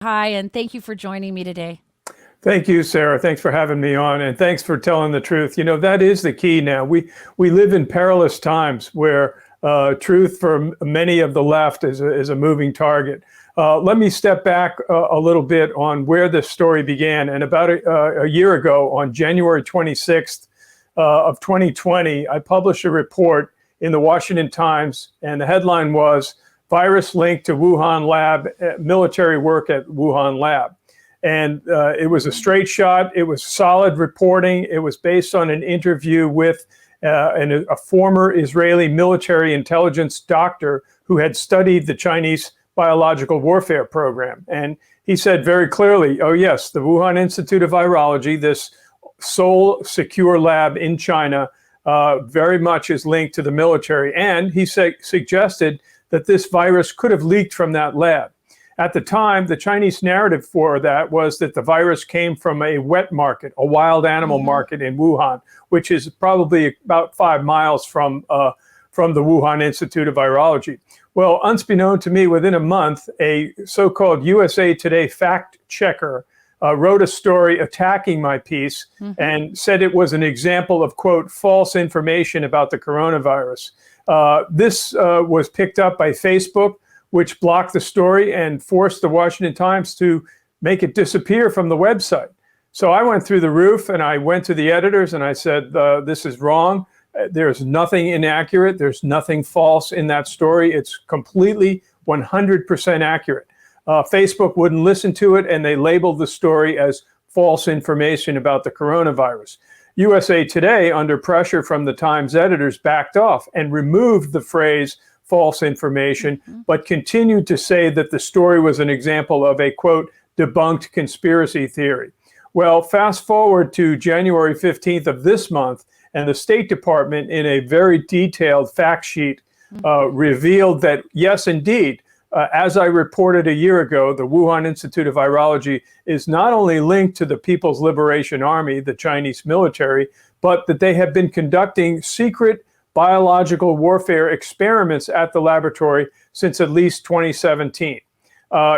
Hi, and thank you for joining me today. Thank you, Sarah. Thanks for having me on, and thanks for telling the truth. You know, that is the key now. We live in perilous times where truth for many of the left is a moving target. Let me step back a little bit on where this story began. And about a year ago, on January 26th of 2020, I published a report in the Washington Times, and the headline was "Virus Linked to Wuhan Lab, Military Work at Wuhan Lab." And it was a straight shot. It was solid reporting. It was based on an interview with a former Israeli military intelligence doctor who had studied the Chinese biological warfare program. And he said very clearly, oh yes, the Wuhan Institute of Virology, this sole secure lab in China, very much is linked to the military. And he suggested that this virus could have leaked from that lab. At the time, the Chinese narrative for that was that the virus came from a wet market, a wild animal market in Wuhan, which is probably about 5 miles from the Wuhan Institute of Virology. Well, unbeknown to me, within a month, a so-called USA Today fact checker wrote a story attacking my piece and said it was an example of, quote, false information about the coronavirus. This was picked up by Facebook, which blocked the story and forced the Washington Times to make it disappear from the website. So I went through the roof and I went to the editors and I said, this is wrong. There's nothing inaccurate. There's nothing false in that story. It's completely 100% accurate. Facebook wouldn't listen to it, and they labeled the story as false information about the coronavirus. USA Today, under pressure from the Times editors, backed off and removed the phrase false information, but continued to say that the story was an example of a, quote, debunked conspiracy theory. Well, fast forward to January 15th of this month, and the State Department, in a very detailed fact sheet, revealed that, yes, indeed, as I reported a year ago, the Wuhan Institute of Virology is not only linked to the People's Liberation Army, the Chinese military, but that they have been conducting secret biological warfare experiments at the laboratory since at least 2017.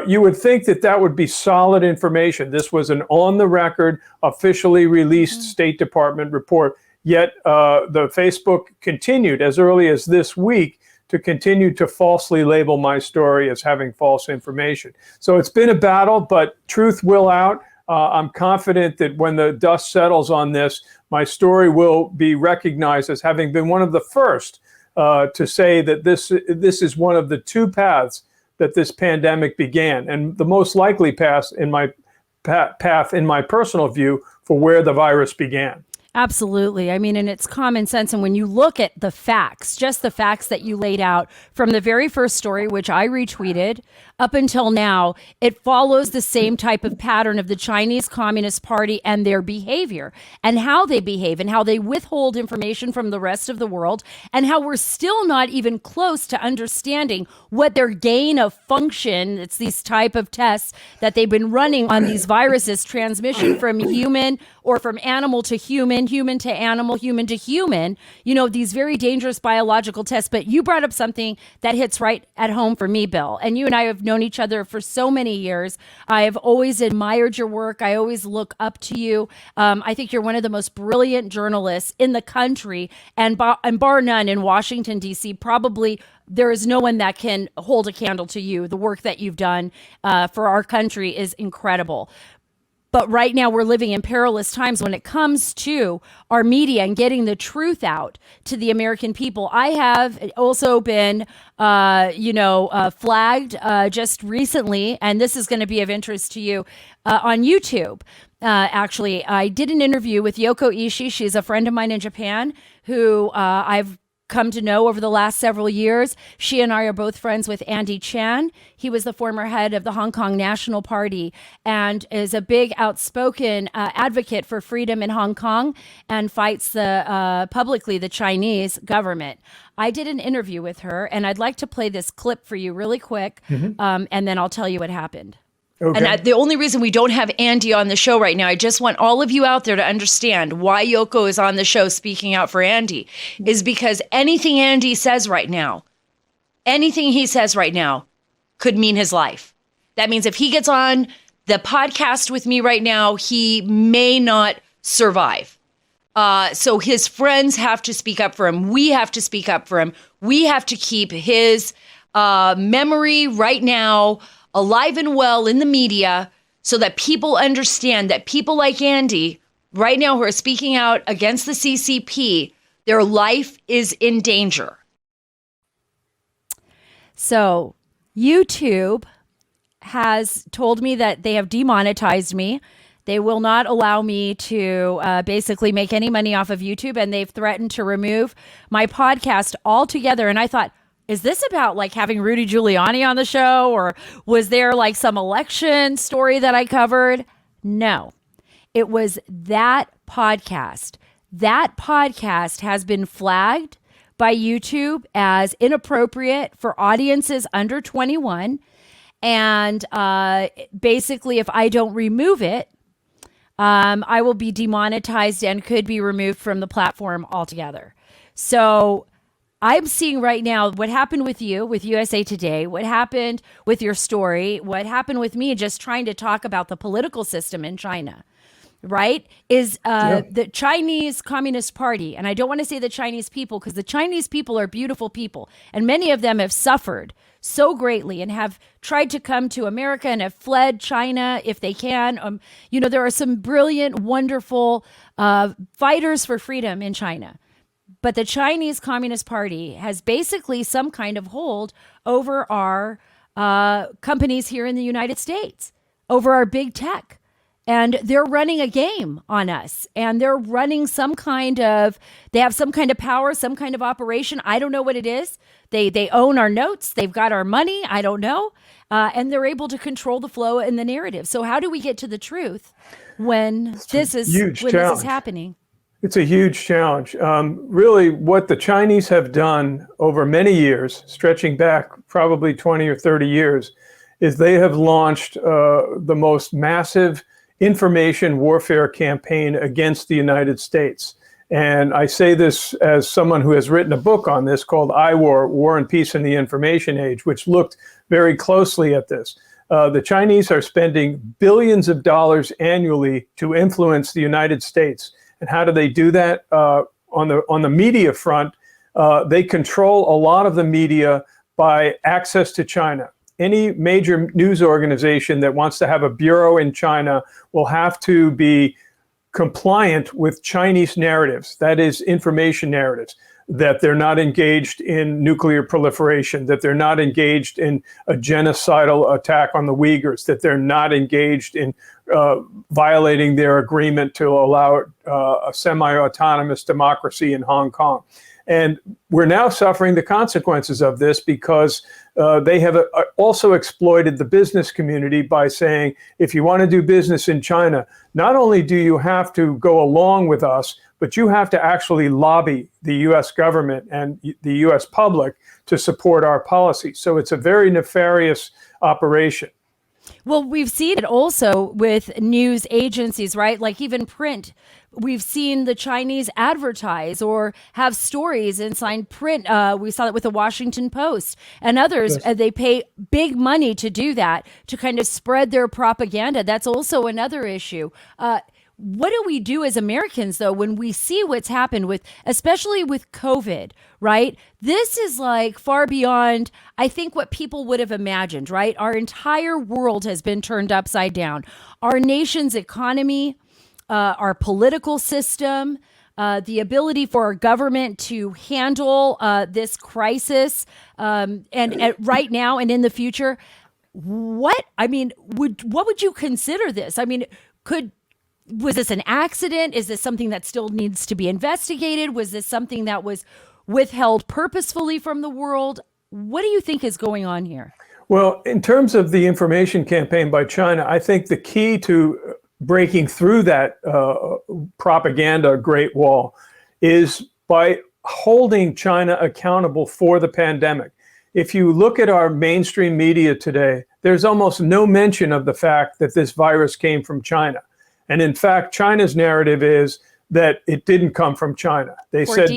You would think that that would be solid information. This was an on-the-record, officially released State Department report, yet the Facebook continued as early as this week to continue to falsely label my story as having false information. So it's been a battle, but truth will out. I'm confident that when the dust settles on this, my story will be recognized as having been one of the first to say that this is one of the two paths that this pandemic began, and the most likely path in my personal view for where the virus began. Absolutely. I mean, and it's common sense. And when you look at the facts, just the facts that you laid out from the very first story, which I retweeted, up until now, it follows the same type of pattern of the Chinese Communist Party and their behavior and how they behave and how they withhold information from the rest of the world and how we're still not even close to understanding what their gain of function, it's these type of tests that they've been running on these viruses, transmission from human or from animal to human, human to animal, human to human, you know, these very dangerous biological tests. But you brought up something that hits right at home for me, Bill. And you and I have known each other for so many years. I have always admired your work. I always look up to you. I think you're one of the most brilliant journalists in the country. And bar none in Washington, D.C., probably there is no one that can hold a candle to you. The work that you've done for our country is incredible. But right now we're living in perilous times when it comes to our media and getting the truth out to the American people. I have also been, flagged just recently, and this is going to be of interest to you, on YouTube. Actually, I did an interview with Yoko Ishii. She's a friend of mine in Japan who I've come to know over the last several years. She and I are both friends with Andy Chan. He was the former head of the Hong Kong National Party and is a big outspoken advocate for freedom in Hong Kong and fights publicly the Chinese government. I did an interview with her, and I'd like to play this clip for you really quick, and then I'll tell you what happened. Okay. And the only reason we don't have Andy on the show right now, I just want all of you out there to understand why Yoko is on the show speaking out for Andy, is because anything Andy says right now, anything he says right now could mean his life. That means if he gets on the podcast with me right now, he may not survive. So his friends have to speak up for him. We have to speak up for him. We have to keep his memory right now alive and well in the media so that people understand that people like Andy right now who are speaking out against the CCP, their life is in danger. So YouTube has told me that they have demonetized me. They will not allow me to basically make any money off of YouTube, and they've threatened to remove my podcast altogether. And I thought, is this about like having Rudy Giuliani on the show, or was there like some election story that I covered? No, it was that podcast. That podcast has been flagged by YouTube as inappropriate for audiences under 21. And basically, if I don't remove it, I will be demonetized and could be removed from the platform altogether. So I'm seeing right now what happened with you, with USA Today, what happened with your story, what happened with me just trying to talk about the political system in China, right? Is the Chinese Communist Party. And I don't want to say the Chinese people, because the Chinese people are beautiful people. And many of them have suffered so greatly and have tried to come to America and have fled China if they can. There are some brilliant, wonderful fighters for freedom in China. But the Chinese Communist Party has basically some kind of hold over our companies here in the United States, over our big tech. And they're running a game on us, and they're running they have some kind of power, some kind of operation. I don't know what it is. They own our notes. They've got our money. I don't know. And they're able to control the flow and the narrative. So how do we get to the truth when this is happening? It's a huge challenge. Really, what the Chinese have done over many years, stretching back probably 20 or 30 years, is they have launched the most massive information warfare campaign against the United States. And I say this as someone who has written a book on this called iWar, War and Peace in the Information Age, which looked very closely at this. The Chinese are spending billions of dollars annually to influence the United States. And how do they do that? On the media front, they control a lot of the media by access to China. Any major news organization that wants to have a bureau in China will have to be compliant with Chinese narratives, that is information narratives, that they're not engaged in nuclear proliferation, that they're not engaged in a genocidal attack on the Uyghurs, that they're not engaged in violating their agreement to allow a semi-autonomous democracy in Hong Kong. And we're now suffering the consequences of this because they have also exploited the business community by saying, if you want to do business in China, not only do you have to go along with us, but you have to actually lobby the U.S. government and the U.S. public to support our policy. So it's a very nefarious operation. Well, we've seen it also with news agencies, right? Like even print. We've seen the Chinese advertise or have stories inside print. We saw it with the Washington Post and others. Yes. They pay big money to do that, to kind of spread their propaganda. That's also another issue. What do we do as Americans, though, when we see what's happened with, especially with COVID, right? This is like far beyond, I think, what people would have imagined, right? Our entire world has been turned upside down. Our nation's economy, our political system, the ability for our government to handle this crisis, and right now and in the future. What would you consider this? I mean, was this an accident? Is this something that still needs to be investigated? Was this something that was withheld purposefully from the world? What do you think is going on here? Well, in terms of the information campaign by China, I think the key to breaking through that propaganda Great Wall is by holding China accountable for the pandemic. If you look at our mainstream media today, there's almost no mention of the fact that this virus came from China. And in fact, China's narrative is that it didn't come from China. They said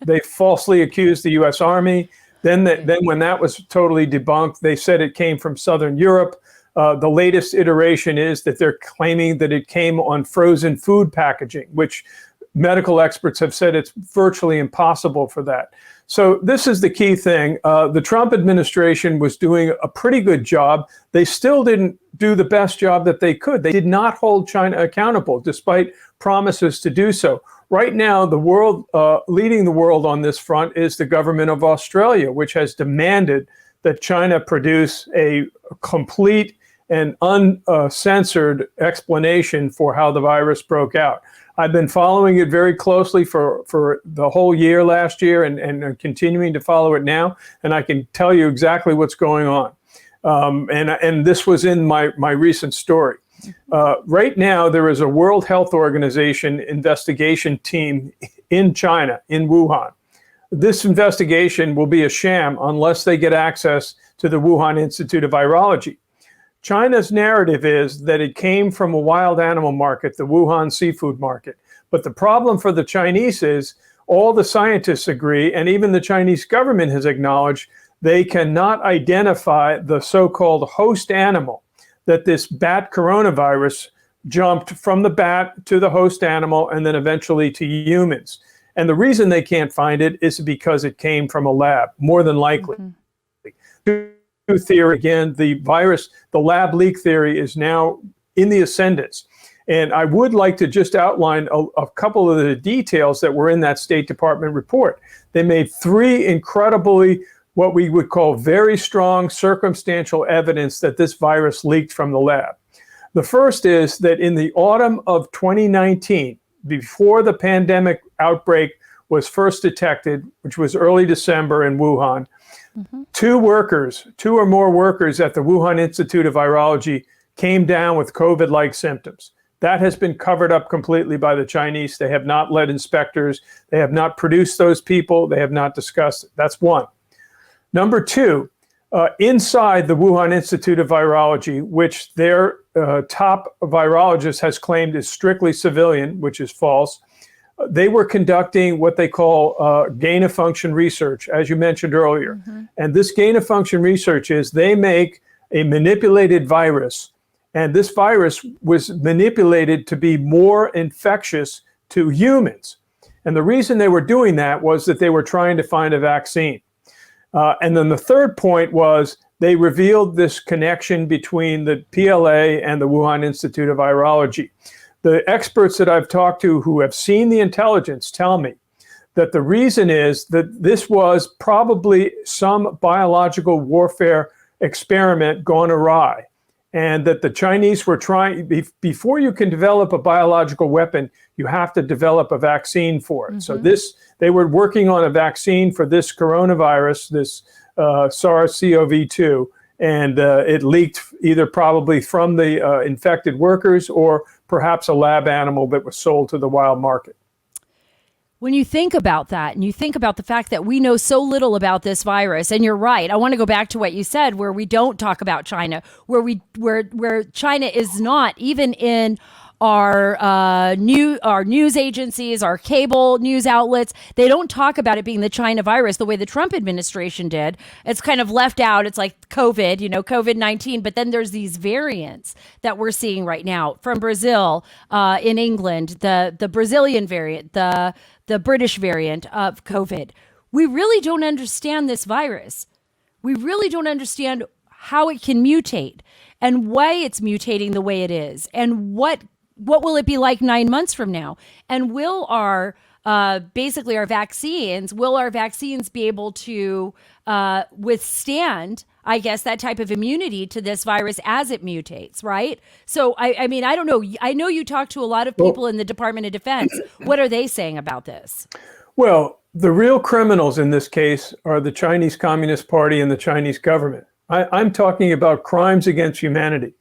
they falsely accused the U.S. Army. Then when that was totally debunked, they said it came from Southern Europe. The latest iteration is that they're claiming that it came on frozen food packaging, which medical experts have said it's virtually impossible for that. So this is the key thing. The Trump administration was doing a pretty good job. They still didn't do the best job that they could. They did not hold China accountable, despite promises to do so. Right now, the world, leading the world on this front is the government of Australia, which has demanded that China produce a complete and uncensored explanation for how the virus broke out. I've been following it very closely for the whole year last year and continuing to follow it now. And I can tell you exactly what's going on. And this was in my recent story. Right now, there is a World Health Organization investigation team in China, in Wuhan. This investigation will be a sham unless they get access to the Wuhan Institute of Virology. China's narrative is that it came from a wild animal market, the Wuhan seafood market. But the problem for the Chinese is all the scientists agree, and even the Chinese government has acknowledged they cannot identify the so-called host animal, that this bat coronavirus jumped from the bat to the host animal and then eventually to humans. And the reason they can't find it is because it came from a lab, more than likely. Theory again, the virus, the lab leak theory is now in the ascendance. And I would like to just outline a couple of the details that were in that State Department report. They made three incredibly, what we would call very strong circumstantial evidence that this virus leaked from the lab. The first is that in the autumn of 2019, before the pandemic outbreak was first detected, which was early December in Wuhan, two or more workers at the Wuhan Institute of Virology came down with COVID-like symptoms. That has been covered up completely by the Chinese. They have not led inspectors. They have not produced those people. They have not discussed it. That's one. Number two, inside the Wuhan Institute of Virology, which their top virologist has claimed is strictly civilian, which is false, they were conducting what they call gain-of-function research, as you mentioned earlier. And this gain-of-function research is they make a manipulated virus, and this virus was manipulated to be more infectious to humans. And the reason they were doing that was that they were trying to find a vaccine. And then the third point was they revealed this connection between the PLA and the Wuhan Institute of Virology. The experts that I've talked to who have seen the intelligence tell me that the reason is that this was probably some biological warfare experiment gone awry, and that the Chinese were trying, before you can develop a biological weapon, you have to develop a vaccine for it. So they were working on a vaccine for this coronavirus, this SARS-CoV-2, and it leaked either probably from the infected workers or perhaps a lab animal that was sold to the wild market. When you think about that and you think about the fact that we know so little about this virus, and you're right, I want to go back to what you said, where we don't talk about China, where China is not even in our news agencies, our cable news outlets. They don't talk about it being the China virus the way the Trump administration did. It's kind of left out. It's like COVID, COVID-19. But then there's these variants that we're seeing right now from Brazil, in England, the Brazilian variant, the British variant of COVID. We really don't understand this virus. We really don't understand how it can mutate and why it's mutating the way it is, and what will it be like 9 months from now? And will our vaccines be able to withstand, I guess, that type of immunity to this virus as it mutates, right? So, I mean, I don't know. I know you talk to a lot of people in the Department of Defense. What are they saying about this? Well, the real criminals in this case are the Chinese Communist Party and the Chinese government. I'm talking about crimes against humanity.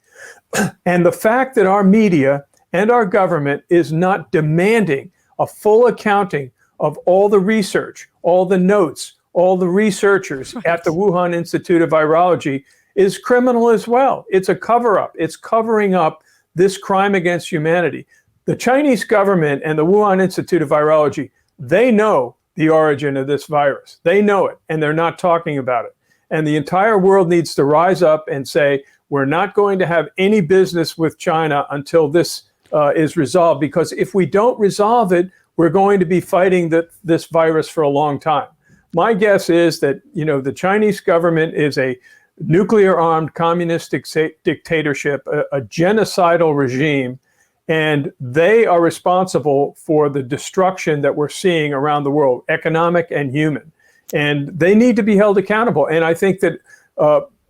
And the fact that our media and our government is not demanding a full accounting of all the research, all the notes, all the researchers at the Wuhan Institute of Virology is criminal as well. It's a cover-up. It's covering up this crime against humanity. The Chinese government and the Wuhan Institute of Virology, they know the origin of this virus. They know it, and they're not talking about it. And the entire world needs to rise up and say, we're not going to have any business with China until this is resolved, because if we don't resolve it, we're going to be fighting this virus for a long time. My guess is that, the Chinese government is a nuclear-armed communist dictatorship, a genocidal regime, and they are responsible for the destruction that we're seeing around the world, economic and human. And they need to be held accountable. And I think that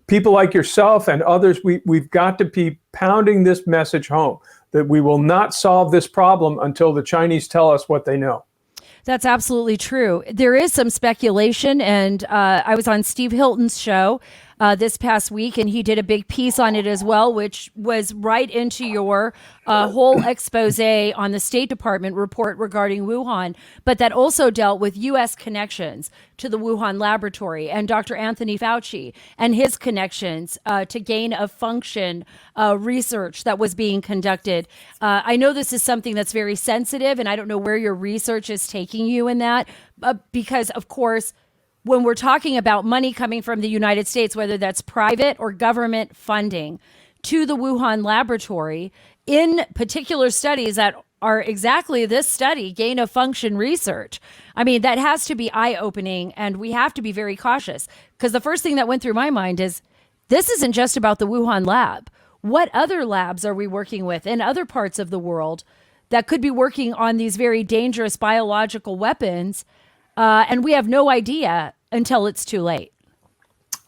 people like yourself and others, we've got to be pounding this message home, that we will not solve this problem until the Chinese tell us what they know. That's absolutely true. There is some speculation, and I was on Steve Hilton's show this past week, and he did a big piece on it as well, which was right into your whole expose on the State Department report regarding Wuhan, but that also dealt with U.S. connections to the Wuhan laboratory and Dr. Anthony Fauci and his connections to gain of function research that was being conducted. I know this is something that's very sensitive, and I don't know where your research is taking you in that, because, of course, when we're talking about money coming from the United States, whether that's private or government funding to the Wuhan laboratory, in particular studies that are exactly this study, gain of function research, I mean, that has to be eye-opening, and we have to be very cautious, because the first thing that went through my mind is, this isn't just about the Wuhan lab. What other labs are we working with in other parts of the world that could be working on these very dangerous biological weapons? And we have no idea until it's too late.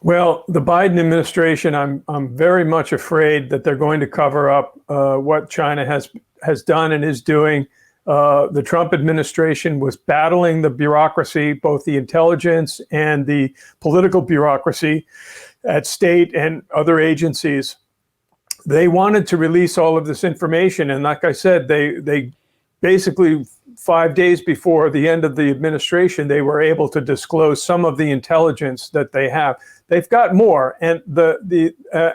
Well, the Biden administration, I'm very much afraid that they're going to cover up what China has done and is doing. The Trump administration was battling the bureaucracy, both the intelligence and the political bureaucracy at state and other agencies. They wanted to release all of this information. And like I said, they basically 5 days before the end of the administration, they were able to disclose some of the intelligence that they have. They've got more. And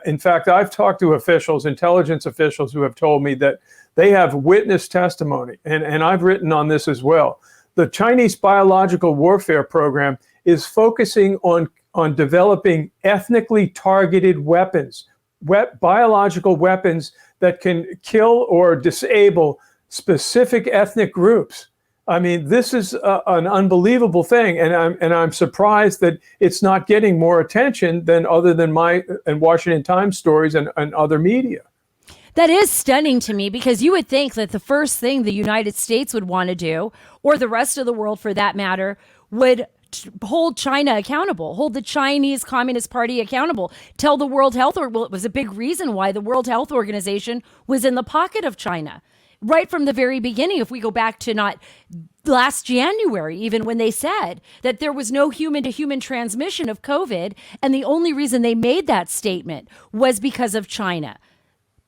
in fact, I've talked to officials, intelligence officials, who have told me that they have witness testimony. And I've written on this as well. The Chinese biological warfare program is focusing on developing ethnically targeted weapons, biological weapons that can kill or disable specific ethnic groups. I mean, this is an unbelievable thing, and I'm surprised that it's not getting more attention than other than my and Washington Times stories and other media. That is stunning to me, because you would think that the first thing the United States would want to do, or the rest of the world for that matter, would hold China accountable, hold the Chinese Communist Party accountable, tell the World Health Organization. Well, it was a big reason why the World Health Organization was in the pocket of China. Right from the very beginning, if we go back to not last January, even when they said that there was no human-to-human transmission of COVID, and the only reason they made that statement was because of China.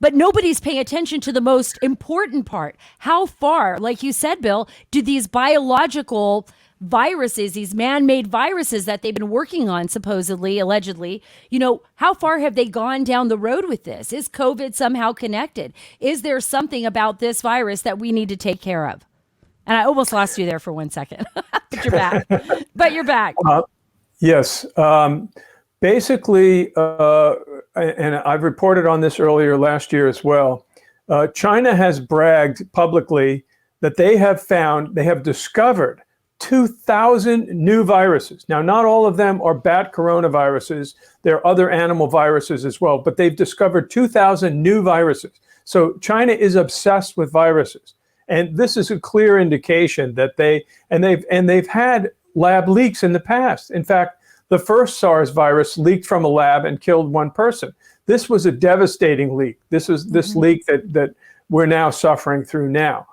But nobody's paying attention to the most important part. How far, like you said, Bill, do these biological viruses, these man-made viruses that they've been working on, supposedly, allegedly, how far have they gone down the road with this? Is COVID somehow connected? Is there something about this virus that we need to take care of? And I almost lost you there for 1 second, but you're back. Yes. Basically, and I've reported on this earlier last year as well, China has bragged publicly that they have discovered 2,000 new viruses. Now, not all of them are bat coronaviruses. There are other animal viruses as well, but they've discovered 2,000 new viruses. So China is obsessed with viruses. And this is a clear indication that they've had lab leaks in the past. In fact, the first SARS virus leaked from a lab and killed one person. This was a devastating leak. This is this leak that we're now suffering through now.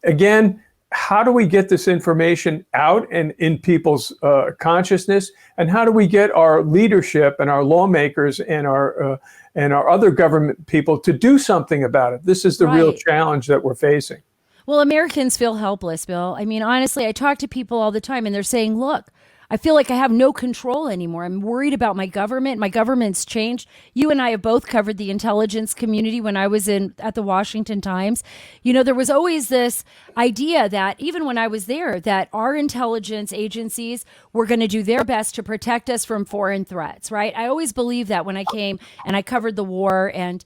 Again, how do we get this information out and in people's consciousness? And how do we get our leadership and our lawmakers and our other government people to do something about it? This is the real challenge that we're facing. Well, Americans feel helpless, Bill. I mean, honestly, I talk to people all the time and they're saying, look, I feel like I have no control anymore. I'm worried about my government. My government's changed. You and I have both covered the intelligence community when I was at the Washington Times. There was always this idea that even when I was there, that our intelligence agencies were going to do their best to protect us from foreign threats, right? I always believed that when I came and I covered the war. And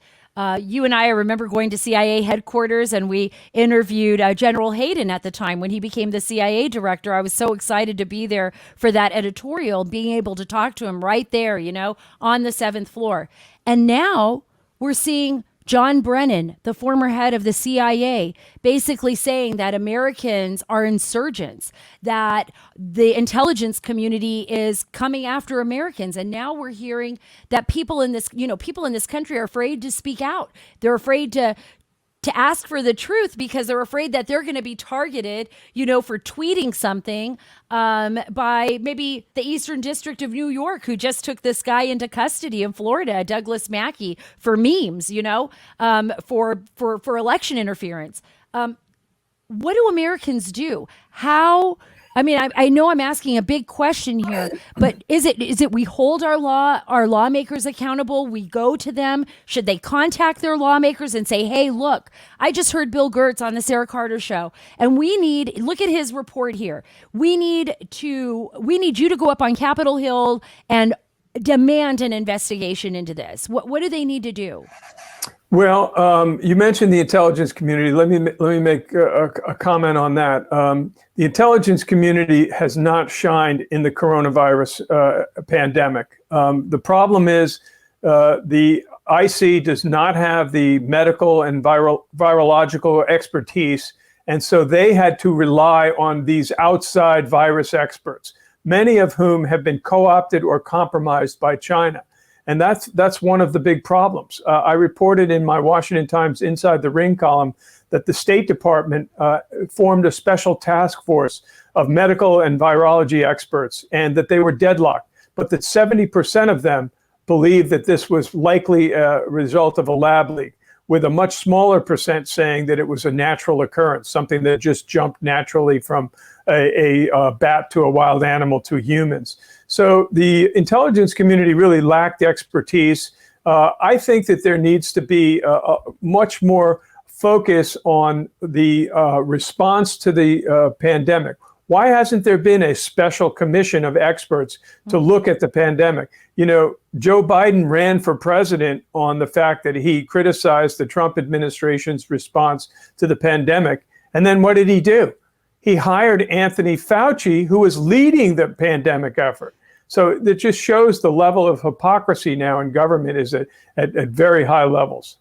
you and I remember going to CIA headquarters, and we interviewed General Hayden at the time when he became the CIA director. I was so excited to be there for that editorial, being able to talk to him right there, on the 7th floor. And now we're seeing John Brennan, the former head of the CIA, basically saying that Americans are insurgents, that the intelligence community is coming after Americans. And now we're hearing that people in this country are afraid to speak out. They're afraid to ask for the truth because they're afraid that they're going to be targeted, for tweeting something by maybe the Eastern District of New York, who just took this guy into custody in Florida, Douglas Mackey, for memes, for election interference. What do Americans do? I know I'm asking a big question here, but is it we hold our lawmakers accountable? We go to them. Should they contact their lawmakers and say, hey, look, I just heard Bill Gertz on the Sarah Carter show, and look at his report here. We need you to go up on Capitol Hill and demand an investigation into this. What do they need to do? Well, you mentioned the intelligence community. Let me make a comment on that. The intelligence community has not shined in the coronavirus pandemic. The problem is the IC does not have the medical and virological expertise, and so they had to rely on these outside virus experts, many of whom have been co-opted or compromised by China. And that's one of the big problems. I reported in my Washington Times Inside the Ring column that the State Department formed a special task force of medical and virology experts, and that they were deadlocked, but that 70% of them believed that this was likely a result of a lab leak, with a much smaller percent saying that it was a natural occurrence, something that just jumped naturally from a bat to a wild animal to humans. So the intelligence community really lacked expertise. I think that there needs to be a much more focus on the response to the pandemic. Why hasn't there been a special commission of experts to look at the pandemic? Joe Biden ran for president on the fact that he criticized the Trump administration's response to the pandemic. And then what did he do? He hired Anthony Fauci, who was leading the pandemic effort. So it just shows the level of hypocrisy now in government is at very high levels.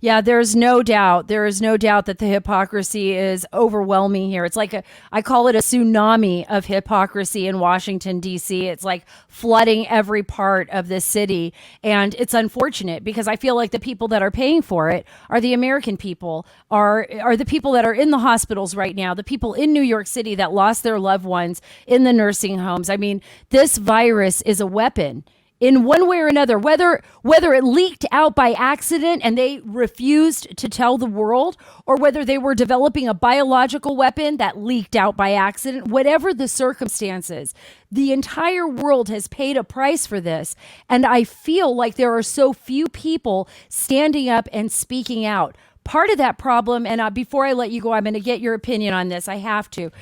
Yeah, there's no doubt. There is no doubt that the hypocrisy is overwhelming here. It's like I call it a tsunami of hypocrisy in Washington, D.C. It's like flooding every part of this city. And it's unfortunate because I feel like the people that are paying for it are the American people, are the people that are in the hospitals right now, the people in New York City that lost their loved ones in the nursing homes. I mean, this virus is a weapon. In one way or another, whether it leaked out by accident and they refused to tell the world, or whether they were developing a biological weapon that leaked out by accident, whatever the circumstances, the entire world has paid a price for this. And I feel like there are so few people standing up and speaking out. Part of that problem, and before I let you go, I'm going to get your opinion on this. I have to.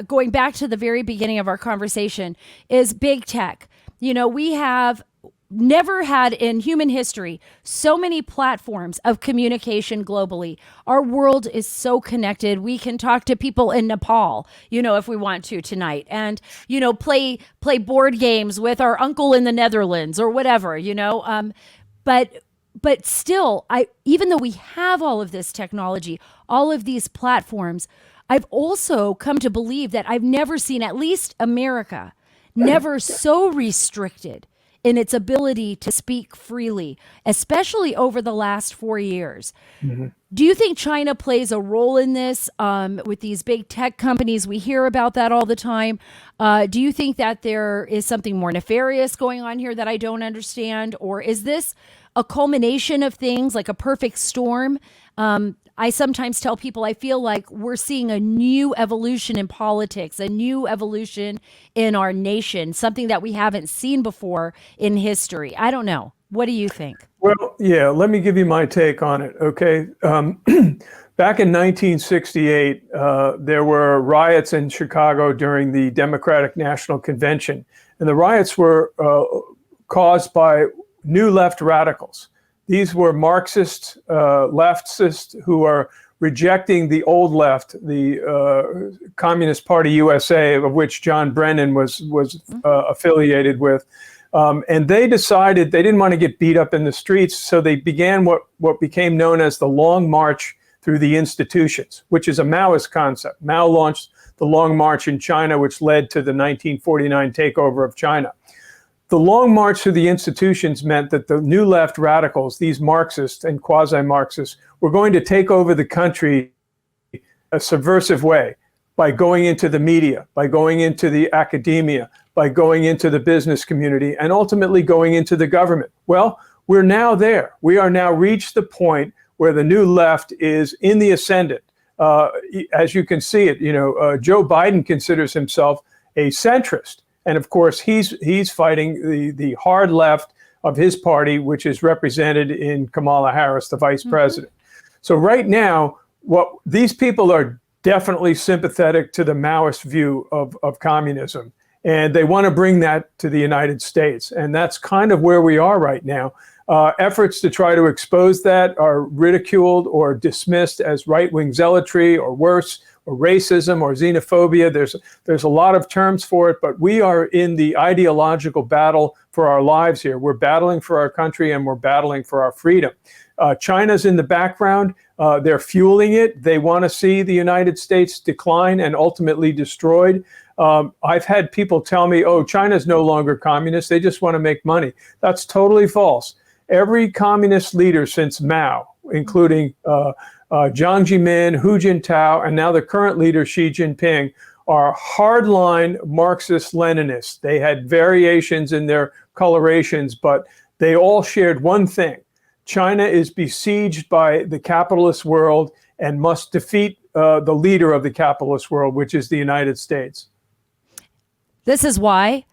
Going back to the very beginning of our conversation, is big tech. We have never had in human history so many platforms of communication globally. Our world is so connected. We can talk to people in Nepal, if we want to tonight, and, play board games with our uncle in the Netherlands or whatever, But still, even though we have all of this technology, all of these platforms, I've also come to believe that I've never seen, at least America, never so restricted in its ability to speak freely, especially over the last 4 years. Mm-hmm. Do you think China plays a role in this with these big tech companies? We hear about that all the time. Do you think that there is something more nefarious going on here that I don't understand? Or is this a culmination of things, like a perfect storm. I sometimes tell people I feel like we're seeing a new evolution in politics, a new evolution in our nation, something that we haven't seen before in history. I don't know. What do you think? Well, yeah, let me give you my take on it, okay? Back in 1968, there were riots in Chicago during the Democratic National Convention, and the riots were caused by new left radicals. These were Marxist leftists who are rejecting the old left, the Communist Party USA, of which John Brennan was affiliated with. And they decided they didn't want to get beat up in the streets, so they began what became known as the Long March through the institutions, which is a Maoist concept. Mao launched the Long March in China, which led to the 1949 takeover of China. The Long March through the institutions meant that the new left radicals, these Marxists and quasi-Marxists, were going to take over the country a subversive way by going into the media, by going into the academia, by going into the business community, and ultimately going into the government. Well, we're now there. We are now reached the point where the new left is in the ascendant. As you can see it, Joe Biden considers himself a centrist. And of course, he's fighting the hard left of his party, which is represented in Kamala Harris, the vice president. So right now, what these people are definitely sympathetic to the Maoist view of communism. And they want to bring that to the United States. And that's kind of where we are right now. Efforts to try to expose that are ridiculed or dismissed as right-wing zealotry or worse, or racism or xenophobia. There's a lot of terms for it, but we are in the ideological battle for our lives here. We're battling for our country and we're battling for our freedom. China's in the background. They're fueling it. They want to see the United States decline and ultimately destroyed. I've had people tell me, oh, China's no longer communist. They just want to make money. That's totally false. Every communist leader since Mao, including Jiang Zemin, Hu Jintao, and now the current leader, Xi Jinping, are hardline Marxist-Leninists. They had variations in their colorations, but they all shared one thing. China is besieged by the capitalist world and must defeat the leader of the capitalist world, which is the United States. This is why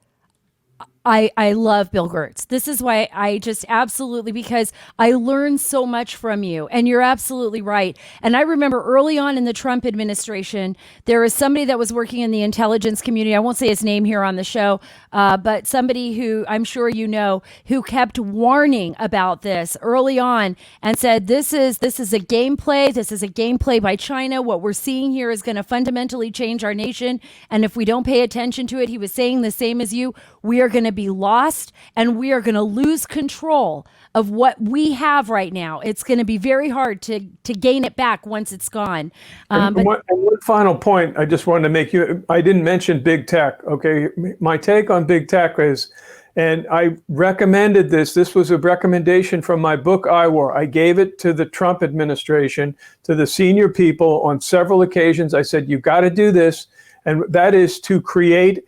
I love Bill Gertz. This is why I just absolutely, because I learned so much from you, and you're absolutely right. And I remember early on in the Trump administration, there was somebody that was working in the intelligence community. I won't say his name here on the show, but somebody who I'm sure you know, who kept warning about this early on and said, this is a gameplay. This is a gameplay by China. What we're seeing here is going to fundamentally change our nation. And if we don't pay attention to it, he was saying the same as you, we are going to be lost and we are going to lose control of what we have right now. It's going to be very hard to gain it back once it's gone. But one final point I just wanted to make I didn't mention big tech. Okay. My take on big tech is, and I recommended this was a recommendation from my book, iWar. I gave it to the Trump administration, to the senior people on several occasions. I said, you got to do this. And that is to create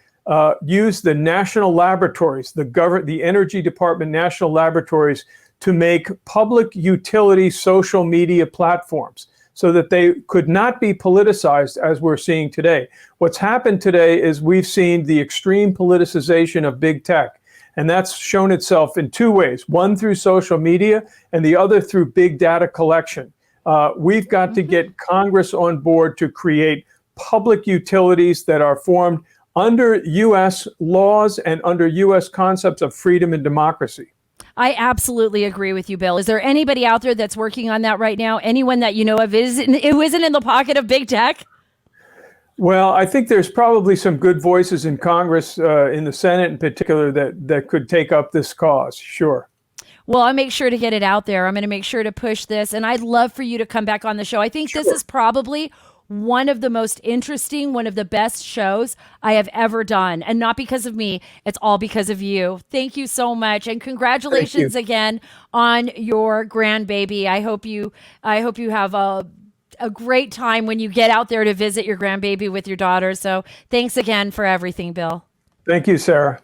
use the national laboratories, the Energy Department national laboratories, to make public utility social media platforms so that they could not be politicized as we're seeing today. What's happened today is we've seen the extreme politicization of big tech, and that's shown itself in two ways, one through social media and the other through big data collection. We've got to get Congress on board to create public utilities that are formed under U.S. laws and under U.S. concepts of freedom and democracy. I absolutely agree with you, Bill. Is there anybody out there that's working on that right now? Anyone that you know of who isn't in the pocket of big tech? Well, I think there's probably some good voices in Congress, in the Senate in particular, that could take up this cause. Sure. Well, I'll make sure to get it out there. I'm going to make sure to push this. And I'd love for you to come back on the show. I think This is probably one of the most interesting, one of the best shows I have ever done. And not because of me, it's all because of you. Thank you so much. And congratulations again on your grandbaby. I hope you have a great time when you get out there to visit your grandbaby with your daughter. So thanks again for everything, Bill. Thank you, Sarah.